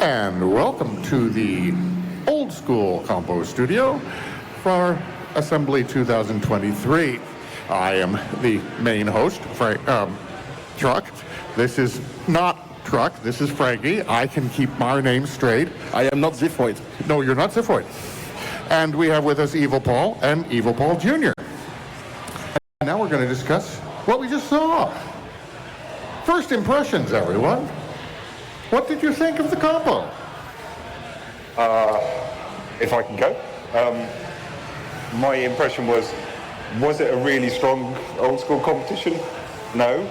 And welcome to the Oldskool compostudio for Assembly 2023. I am the main host, Truck. This is not Truck, this is Frankie. I can keep my name straight. I am not Ziphoid. No, you're not Ziphoid. And we have with us Evil Paul and Evil Paul Jr. And now we're going to discuss what we just saw. First impressions, everyone. What did you think of the compo? If I can go. My impression was it a really strong old school competition? No.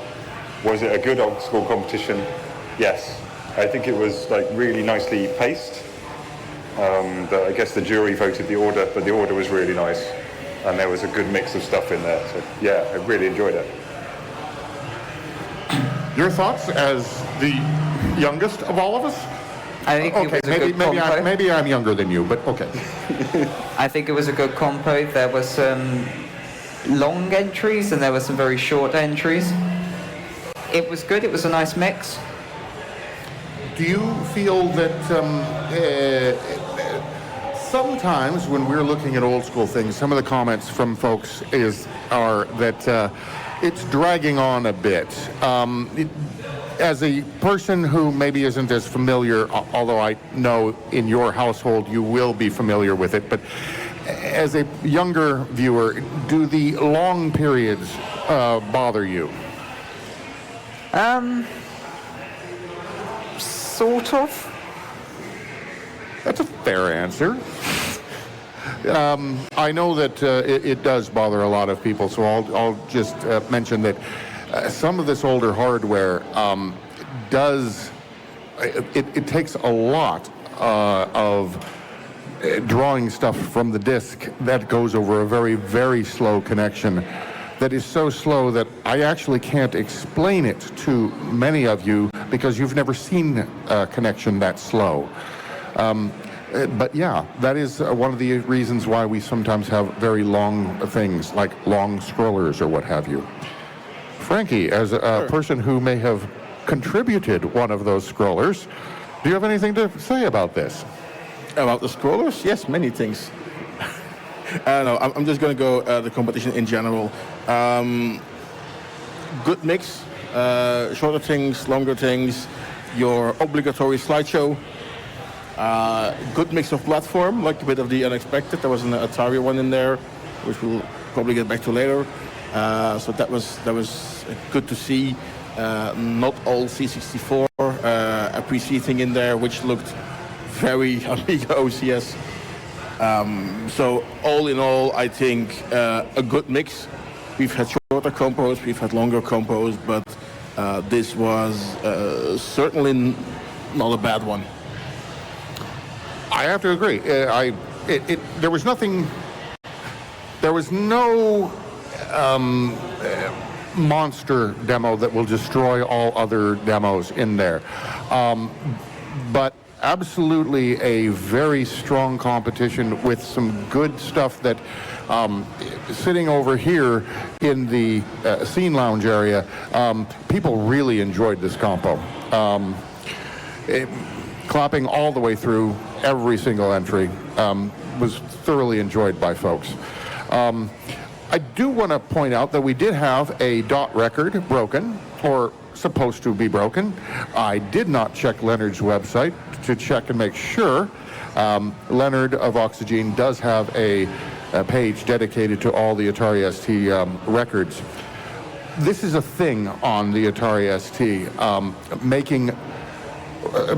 Was it a good old school competition? Yes. I think it was like really nicely paced. I guess the jury voted the order, but the order was really nice. And there was a good mix of stuff in there. So yeah, I really enjoyed it. Your thoughts as the youngest of all of us? I think it was a good compo. Maybe I'm younger than you, but okay. I think it was a good compo. There were some long entries and there were some very short entries. It was good. It was a nice mix. Do you feel that sometimes when we're looking at old school things, some of the comments from folks are that it's dragging on a bit. As a person who maybe isn't as familiar, although I know in your household you will be familiar with it, but as a younger viewer, do the long periods bother you? Sort of. That's a fair answer. I know that it does bother a lot of people, so I'll just mention that some of this older hardware it takes a lot of drawing stuff from the disk that goes over a very, very slow connection that is so slow that I actually can't explain it to many of you because you've never seen a connection that slow. But yeah, that is one of the reasons why we sometimes have very long things, like long scrollers or what have you. Frankie, as a person who may have contributed one of those scrollers, do you have anything to say about this? About the scrollers? Yes, many things. No, I'm just going to go the competition in general. Good mix, shorter things, longer things, your obligatory slideshow. Good mix of platform, like a bit of the unexpected. There was an Atari one in there, which we'll probably get back to later. So that was good to see. Not all C64, a PC thing in there, which looked very Amiga OCS. So all in all, I think a good mix. We've had shorter compos, we've had longer compos, but this was certainly not a bad one. I have to agree. There was nothing. There was no monster demo that will destroy all other demos in there, but absolutely a very strong competition with some good stuff that sitting over here in the scene lounge area, people really enjoyed this compo. Clapping all the way through every single entry was thoroughly enjoyed by folks. I do want to point out that we did have a dot record broken, or supposed to be broken. I did not check Leonard's website to check and make sure. Leonard of Oxygene does have a page dedicated to all the Atari ST records. This is a thing on the Atari ST,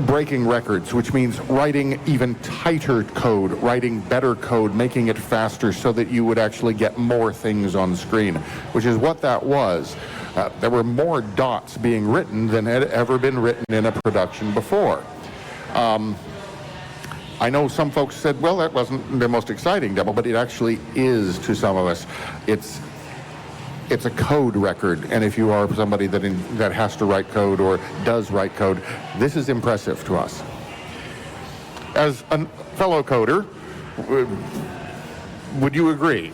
breaking records, which means writing even tighter code, writing better code, making it faster so that you would actually get more things on screen, which is what that was. There were more dots being written than had ever been written in a production before. I know some folks said, well, that wasn't the most exciting demo, but it actually is to some of us. It's a code record, and if you are somebody that has to write code or does write code, this is impressive to us. As a fellow coder, would you agree?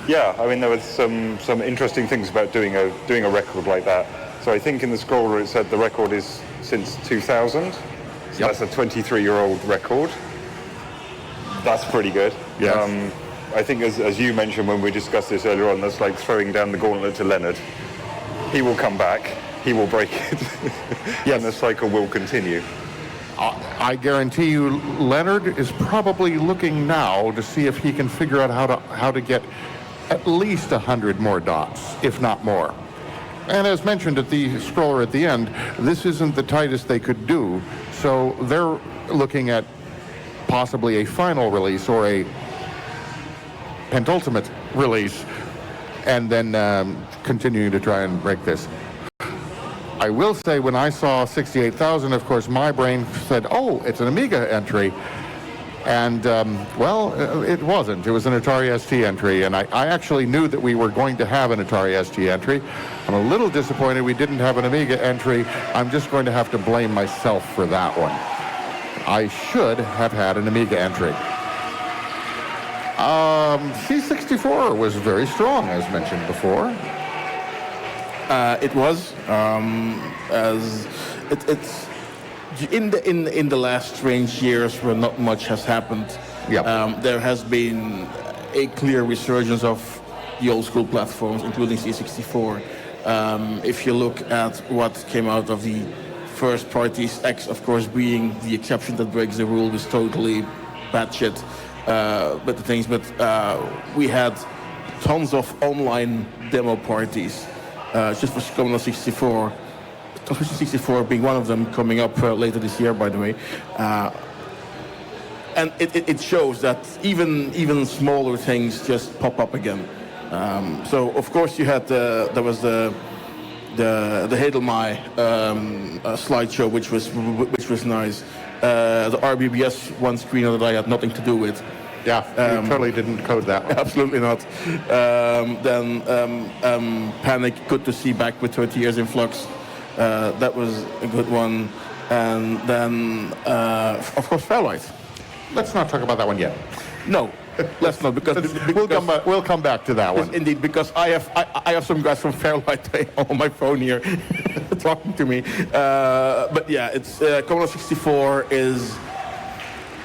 Yeah, I mean there was some interesting things about doing a record like that. So I think in the scroller it said the record is since 2000. So that's a 23-year-old record. That's pretty good. Yes. I think as you mentioned when we discussed this earlier on, that's like throwing down the gauntlet to Leonard. He will come back, he will break it, and the cycle will continue. I guarantee you, Leonard is probably looking now to see if he can figure out how to get at least 100 more dots, if not more. And as mentioned at the scroller at the end, this isn't the tightest they could do, so they're looking at possibly a final release or a penultimate release, and then continuing to try and break this. I will say, when I saw 68,000, of course, my brain said, oh, it's an Amiga entry. And, well, it wasn't. It was an Atari ST entry, and I actually knew that we were going to have an Atari ST entry. I'm a little disappointed we didn't have an Amiga entry. I'm just going to have to blame myself for that one. I should have had an Amiga entry. C64 was very strong, as mentioned before. It was as it's in the last strange years where not much has happened. Yep. There has been a clear resurgence of the old school platforms, including C64. If you look at what came out of the first parties, X of course being the exception that breaks the rule, was totally batshit. But we had tons of online demo parties. Just for Commodore 64, 64 being one of them, coming up later this year, by the way. And it shows that even smaller things just pop up again. So of course you had there was the Hedelmai slideshow, which was nice. The RBBS one screener that I had nothing to do with. Yeah, you totally didn't code that one. Absolutely not. Then Panic, good to see back with 20 years in flux. That was a good one. And then, of course, Fairlight. Let's not talk about that one yet. No, let's not, because We'll come back to that one. Indeed, because I have some guys from Fairlight on my phone here talking to me. But yeah, it's Commodore 64 is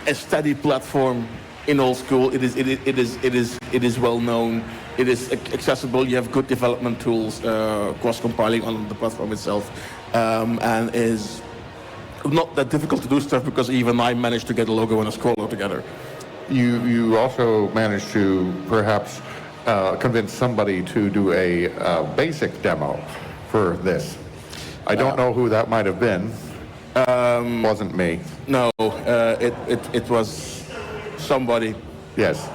a steady platform. In old school, it is well known. It is accessible. You have good development tools, cross-compiling on the platform itself, and is not that difficult to do stuff because even I managed to get a logo and a scroller together. You also managed to perhaps convince somebody to do a basic demo for this. I don't know who that might have been. Wasn't me. No, it was somebody. Yes.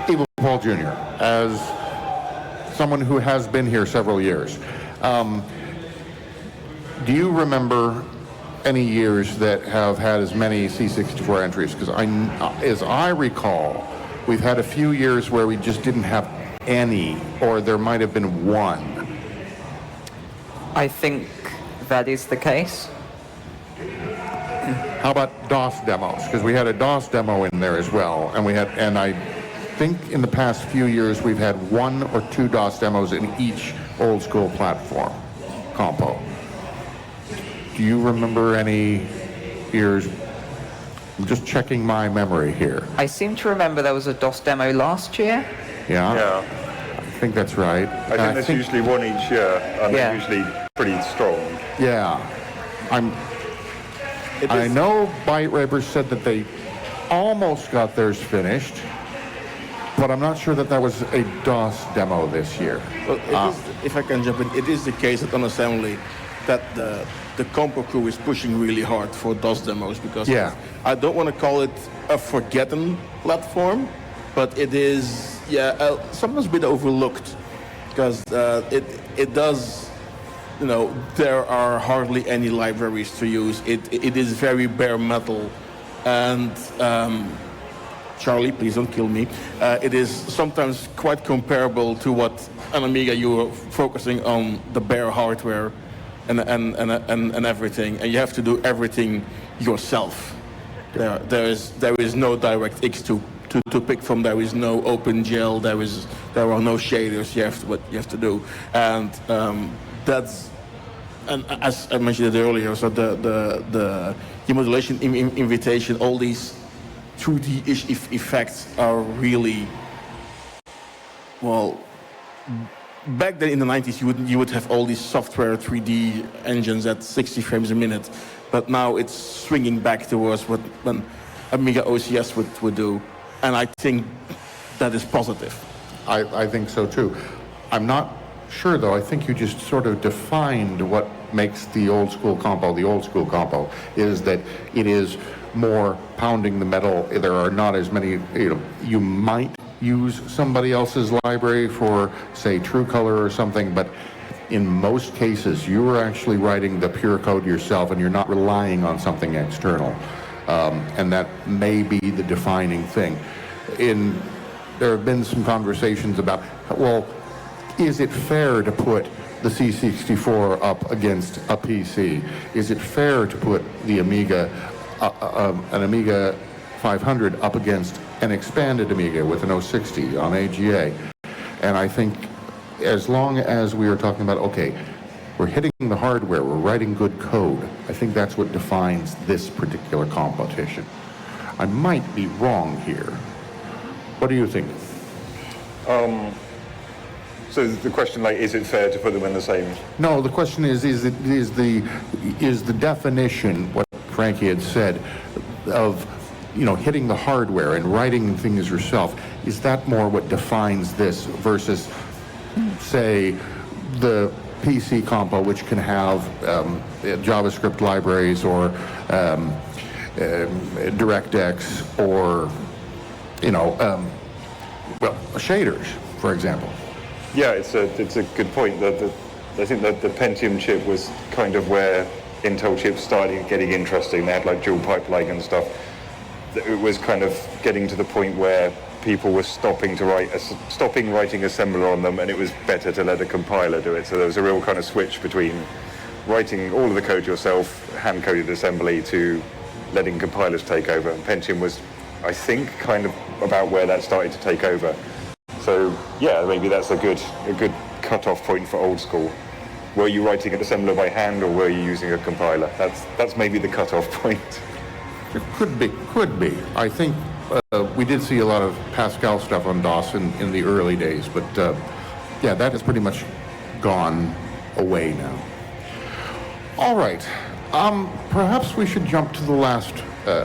Evil Paul Jr., as someone who has been here several years, do you remember any years that have had as many C64 entries? Because as I recall, we've had a few years where we just didn't have any, or there might have been one. I think that is the case. How about DOS demos? Because we had a DOS demo in there as well, and I think in the past few years we've had 1 or 2 DOS demos in each old school platform compo. Do you remember any years? I'm just checking my memory here. I seem to remember there was a DOS demo last year. Yeah? Yeah. I think that's right. I think there's usually one each year, and Yeah. they're usually pretty strong. Yeah. I know Byte Rapers said that they almost got theirs finished, but I'm not sure that that was a DOS demo this year. Well, if I can jump in, it is the case at Unassembly that the compo crew is pushing really hard for DOS demos because I don't want to call it a forgotten platform, but it is sometimes a bit overlooked because it does. You know, there are hardly any libraries to use. It is very bare metal, and Charlie, please don't kill me. It is sometimes quite comparable to what an Amiga you are focusing on the bare hardware and everything, and you have to do everything yourself. There is no DirectX to pick from. There is no OpenGL. There are no shaders. You have to do, and that's and as I mentioned it earlier, so the modulation, invitation, all these 2D-ish effects are really, well, back then in the 90s you would have all these software 3D engines at 60 frames a minute, but now it's swinging back towards what Amiga OCS would do, and I think that is positive. I think so too. I'm not sure though, I think you just sort of defined what makes the old school compo the old school compo, is that it is more pounding the metal. There are not as many, you might use somebody else's library for, say, True Color or something, but in most cases, you are actually writing the pure code yourself and you're not relying on something external. And that may be the defining thing. There have been some conversations about, well, is it fair to put the C64 up against a PC? Is it fair to put the Amiga, an Amiga 500 up against an expanded Amiga with an 060 on AGA? And I think as long as we are talking about, okay, we're hitting the hardware, we're writing good code, I think that's what defines this particular competition. I might be wrong here. What do you think? So the question, like, is it fair to put them in the same? No, the question is the definition, what Frankie had said, of hitting the hardware and writing things yourself, is that more what defines this versus, say, the PC compo, which can have JavaScript libraries or DirectX or shaders, for example. Yeah, it's a good point. I think that the Pentium chip was kind of where Intel chips started getting interesting. They had like dual pipeline and stuff. It was kind of getting to the point where people were stopping writing assembler on them, and it was better to let a compiler do it. So there was a real kind of switch between writing all of the code yourself, hand-coded assembly, to letting compilers take over. And Pentium was, I think, kind of about where that started to take over. So yeah, maybe that's a good cut-off point for old school. Were you writing an assembler by hand, or were you using a compiler? That's maybe the cut-off point. It could be. I think we did see a lot of Pascal stuff on DOS in the early days, but yeah, that has pretty much gone away now. All right, perhaps we should jump to the last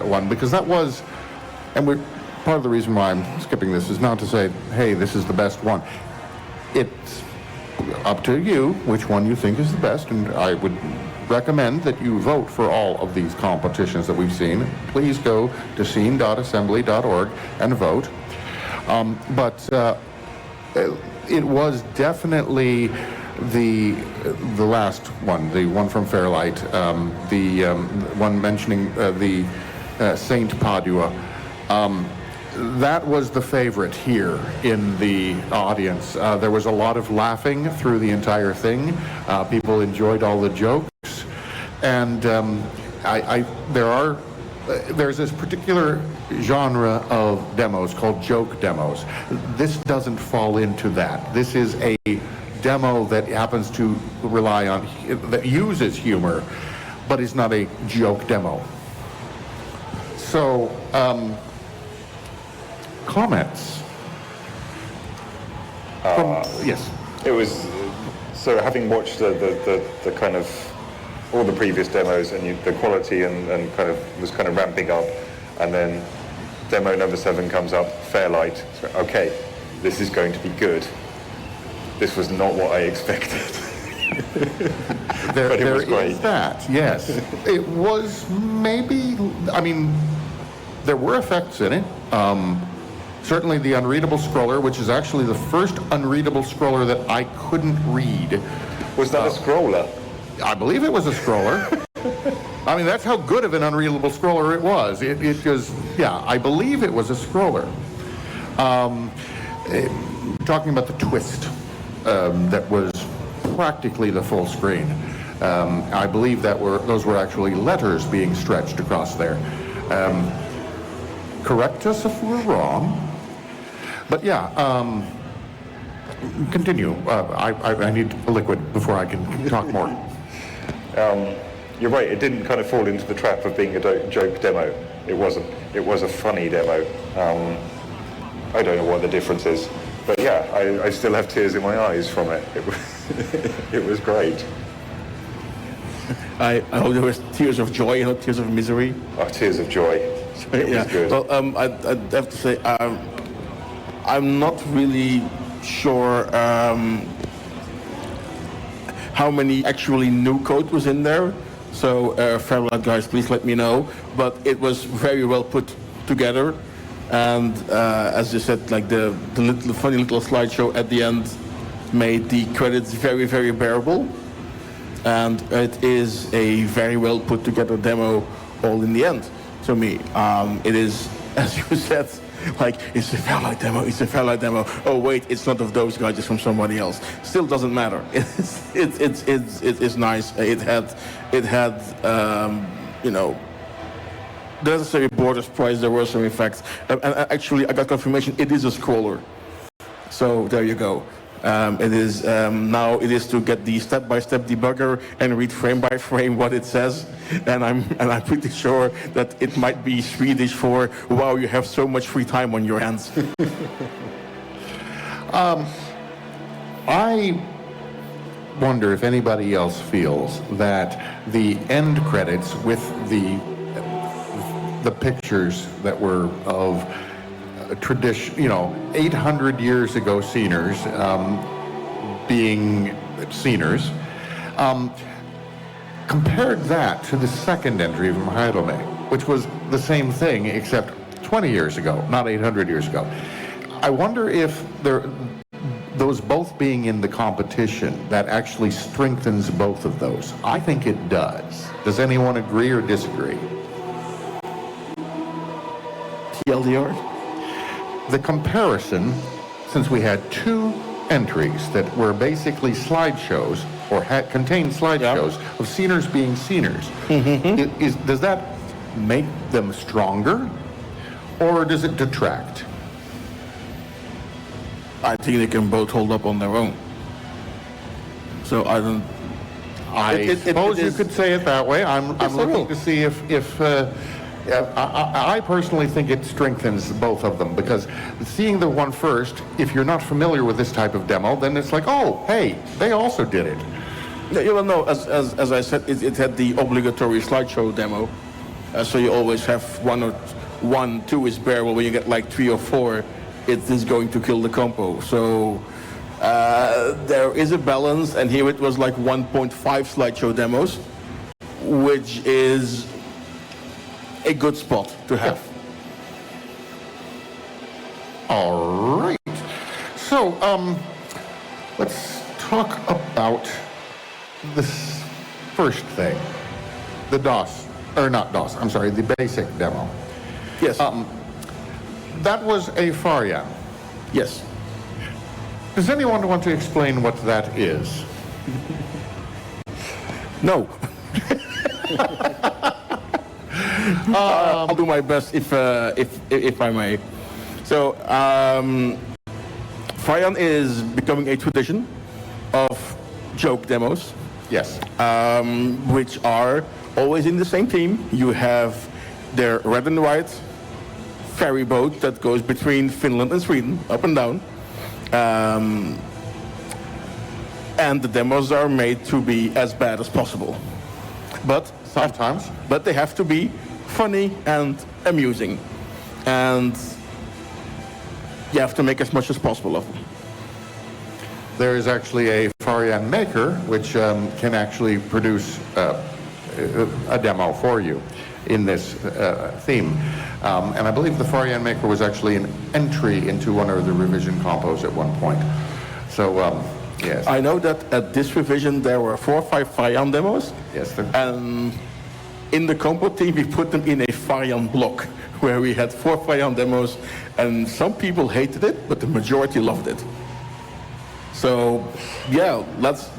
one, because that was, and part of the reason why I'm skipping this is not to say, hey, this is the best one. It's up to you which one you think is the best, and I would recommend that you vote for all of these competitions that we've seen. Please go to scene.assembly.org and vote. But it was definitely the last one, the one from Fairlight, the one mentioning the Saint Padua. That was the favorite here in the audience. There was a lot of laughing through the entire thing. People enjoyed all the jokes. And there's this particular genre of demos called joke demos. This doesn't fall into that. This is a demo that happens to rely on, that uses humor, but is not a joke demo. So, comments? Yes. It was, so having watched the kind of all the previous demos, and the quality and kind of was kind of ramping up, and then demo number 7 comes up, Fairlight. So, okay, this is going to be good. This was not what I expected. But it was great. Is that, yes. It was maybe, I mean, there were effects in it. Certainly the unreadable scroller, which is actually the first unreadable scroller that I couldn't read. Was that a scroller? I believe it was a scroller. I mean, that's how good of an unreadable scroller it was. It was, yeah, I believe it was a scroller. Talking about the twist, that was practically the full screen. I believe those were actually letters being stretched across there. Correct us if we're wrong. But yeah, continue. I need a liquid before I can talk more. You're right, it didn't kind of fall into the trap of being a joke demo. It wasn't. It was a funny demo. I don't know what the difference is. But yeah, I still have tears in my eyes from it. It was great. I hope there was tears of joy and not tears of misery. Oh, tears of joy. It was good. Well, I'd have to say, I'm not really sure how many actually new code was in there. So, Fairlight guys, please let me know. But it was very well put together. And as you said, like the funny little slideshow at the end made the credits very, very bearable. And it is a very well put together demo all in the end to me. It is, as you said, like, it's a Fairlight demo, it's a Fairlight demo. Oh wait, it's not of those guys, it's from somebody else. Still doesn't matter. It's nice. It had you know, the necessary borders price. There were some effects. And actually, I got confirmation it is a scroller. So there you go. It is now it is to get the step-by-step debugger and read frame by frame what it says, and I'm pretty sure that it might be Swedish for wow, you have so much free time on your hands. I wonder if anybody else feels that the end credits with the pictures that were of tradition, 800 years ago sceners, being sceners, compared that to the second entry from Heidelberg, which was the same thing except 20 years ago, not 800 years ago. I wonder if those both being in the competition, that actually strengthens both of those. I think it does. Does anyone agree or disagree? TLDR? The comparison, since we had two entries that were basically slideshows, or contained slideshows of sceners being sceners, does that make them stronger, or does it detract? I think they can both hold up on their own. So I don't. I suppose you could say it that way. I'm looking to see if I personally think it strengthens both of them, because seeing the one first, if you're not familiar with this type of demo, then it's like, oh, hey, they also did it. Yeah, well, no, as I said, it had the obligatory slideshow demo, so you always have one, two is bearable. When you get like 3 or 4, it is going to kill the compo. So there is a balance, and here it was like 1.5 slideshow demos, which is a good spot to have. All right. So, let's talk about this first thing, the DOS, or not DOS, I'm sorry, the basic demo. Yes. That was a Farian. Yes. Does anyone want to explain what that is? No. I'll do my best if I may. So, Farian is becoming a tradition of joke demos. Yes. Which are always in the same theme. You have their red and white ferry boat that goes between Finland and Sweden, up and down. And the demos are made to be as bad as possible. But Sometimes. But they have to be funny and amusing. And you have to make as much as possible of them. There is actually a Farian maker which can actually produce a demo for you in this theme. And I believe the Farian maker was actually an entry into one of the revision compos at one point. So, yes. I know that at this revision there were 4 or 5 Farian demos. Yes. And in the compo team we put them in a Farian block where we had 4 Farian demos, and some people hated it, but the majority loved it. So, yeah, let's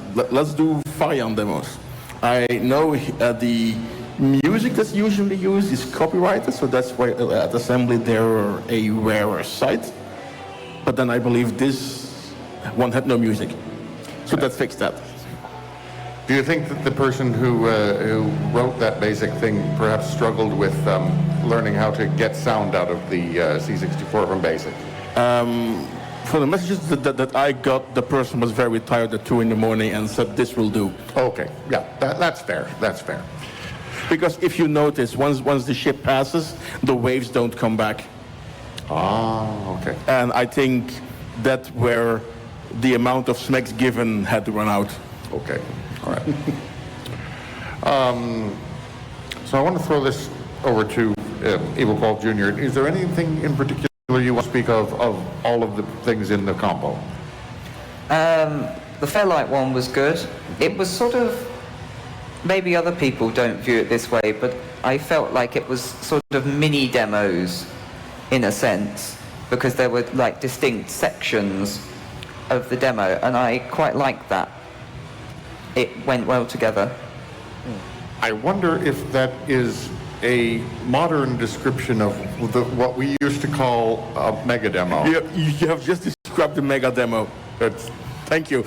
do Farian demos. I know the music that's usually used is copyrighted, so that's why at assembly they're a rarer sight. But then I believe this one had no music, so let's fix that. Do you think that the person who wrote that basic thing perhaps struggled with learning how to get sound out of the C64 from BASIC? For the messages that I got, the person was very tired at 2 in the morning and said, this will do. Okay, yeah, that's fair. That's fair. Because if you notice, once the ship passes, the waves don't come back. Ah, okay. And I think that's where the amount of smacks given had to run out. Okay, all right. So I want to throw this over to Evil Paul Jr. Is there anything in particular you want to speak of all of the things in the compo? The Fairlight one was good. It was sort of, maybe other people don't view it this way, but I felt like it was sort of mini demos in a sense, because there were like distinct sections of the demo, and I quite liked that. It went well together. I wonder if that is a modern description of what we used to call a mega demo. You have just described the mega demo. Thank you.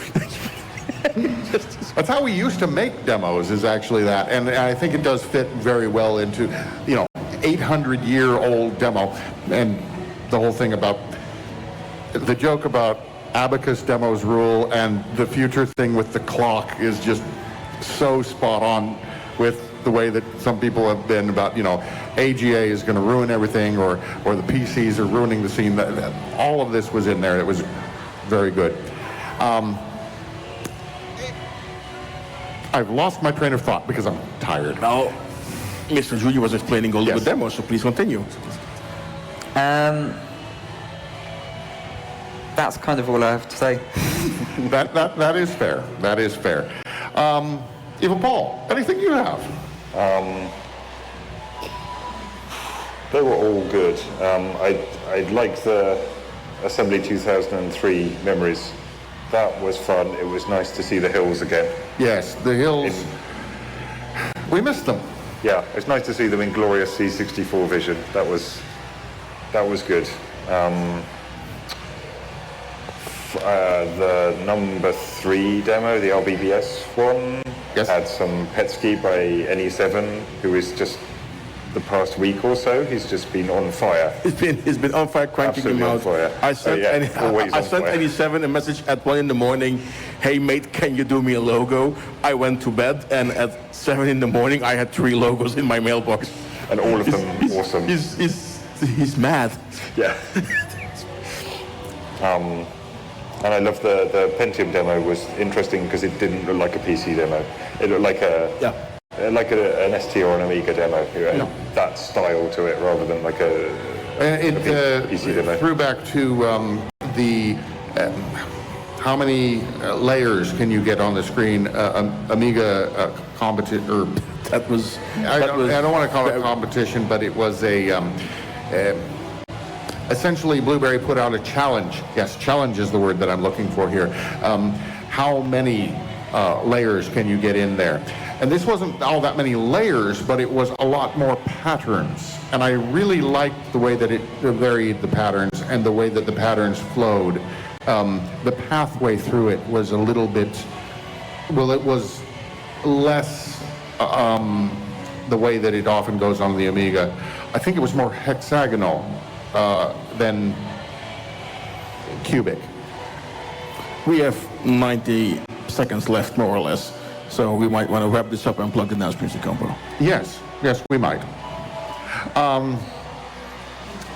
That's how we used to make demos, is actually that. And I think it does fit very well into, 800-year-old demo. And the whole thing about, the joke about abacus demos rule and the future thing with the clock is just so spot on with the way that some people have been about, AGA is going to ruin everything, or the PCs are ruining the scene. All of this was in there. It was very good. I've lost my train of thought because I'm tired. Now, Mr. Junior was explaining all of the demos, so please continue. That's kind of all I have to say. That is fair. That is fair. Evil Paul, anything you have? They were all good. I like the Assembly 2003 memories. That was fun. It was nice to see the hills again. Yes, the hills. We missed them. Yeah, it's nice to see them in glorious C64 vision. That was good. The number 3 demo, the RBBS one, had some Petsky by NE7, who is just the past week or so, he's just been on fire. He's been on fire, cranking Absolutely him out. On fire. I sent NE7 a message at 1 in the morning. Hey mate, can you do me a logo? I went to bed, and at 7 in the morning, I had 3 logos in my mailbox. And all of them awesome. He's mad. Yeah. And I love the Pentium demo was interesting because it didn't look like a PC demo. It looked like an ST or an Amiga demo. That style to it rather than like a PC demo. It threw back to the how many layers can you get on the screen? Amiga competition, or that was. I don't want to call it competition, but it was a. Essentially, Blueberry put out a challenge. Yes, challenge is the word that I'm looking for here. How many layers can you get in there? And this wasn't all that many layers, but it was a lot more patterns. And I really liked the way that it varied the patterns and the way that the patterns flowed. The pathway through it was a little bit, well, it was less the way that it often goes on the Amiga. I think it was more hexagonal than cubic. We have 90 seconds left, more or less. So we might want to wrap this up and plug the dance music compo. Yes, we might.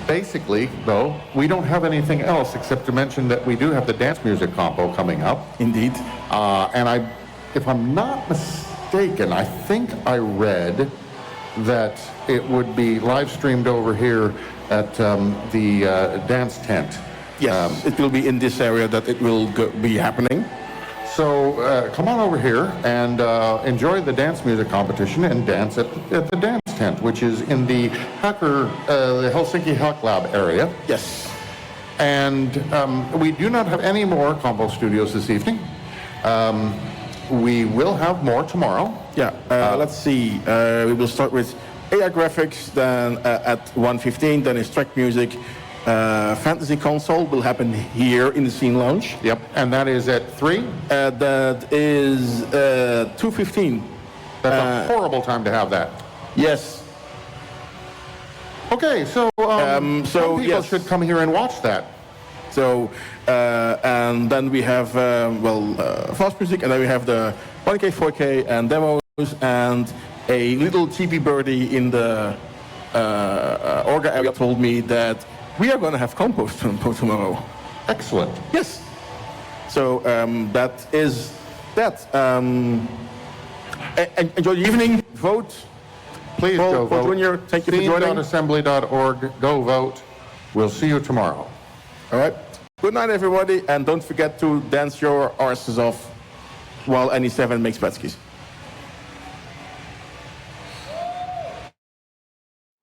Basically, though, we don't have anything else except to mention that we do have the dance music compo coming up. Indeed. And if I'm not mistaken, I think I read that it would be live streamed over here at the dance tent. Yes, it will be in this area that it will be happening. So come on over here and enjoy the dance music competition and dance at the dance tent, which is in the the Helsinki Hack Lab area. Yes. And we do not have any more compo studios this evening. We will have more tomorrow. Yeah, let's see. We will start with AI graphics, then at 1:15, then is track music, fantasy console will happen here in the Scene Lounge. Yep. And that is at 3? That is 2:15. That's a horrible time to have that. Yes. Okay, so some people yes. should come here and watch that. So, and then we have, fast music, and then we have the 1K, 4K, and demos, and a little cheapy birdie in the Orga area told me that we are going to have compos tomorrow. Excellent. Yes. So that is that. Enjoy the evening. Vote. Please Paul go vote. Jr., thank you for joining. Scene.assembly.org. Go vote. We'll see you tomorrow. All right. Good night, everybody, and don't forget to dance your arses off while NE7 makes Petskis.